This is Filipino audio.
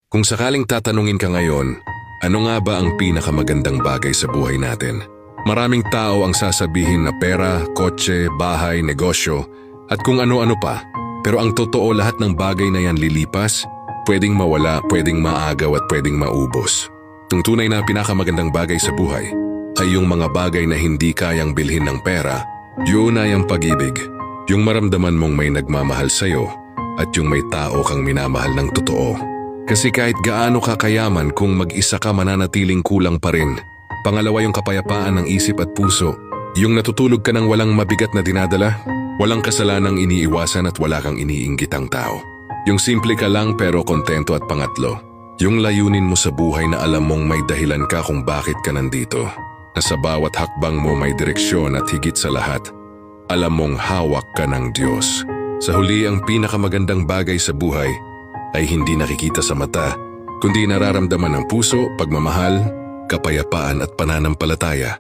Kung sakaling tatanungin ka ngayon, ano nga ba ang pinakamagandang bagay sa buhay natin? Maraming tao ang sasabihin na pera, kotse, bahay, negosyo, at kung ano-ano pa. Pero ang totoo, lahat ng bagay na yan lilipas, pwedeng mawala, pwedeng maagaw at pwedeng maubos. Ang tunay na pinakamagandang bagay sa buhay ay yung mga bagay na hindi kayang bilhin ng pera. Yun ay ang pag-ibig. Yung maramdaman mong may nagmamahal sa'yo at yung may tao kang minamahal ng totoo. Kasi kahit gaano ka kayaman, kung mag-isa ka, mananatiling kulang pa rin. Pangalawa, yung kapayapaan ng isip at puso. Yung natutulog ka ng walang mabigat na dinadala, walang kasalanang iniiwasan at wala kang iniinggitang tao. Yung simple ka lang pero kontento. At pangatlo, yung layunin mo sa buhay na alam mong may dahilan ka kung bakit ka nandito. Na sa bawat hakbang mo may direksyon at higit sa lahat, alam mong hawak ka ng Diyos. Sa huli, ang pinakamagandang bagay sa buhay ay hindi nakikita sa mata, kundi nararamdaman ng puso, pagmamahal, kapayapaan at pananampalataya.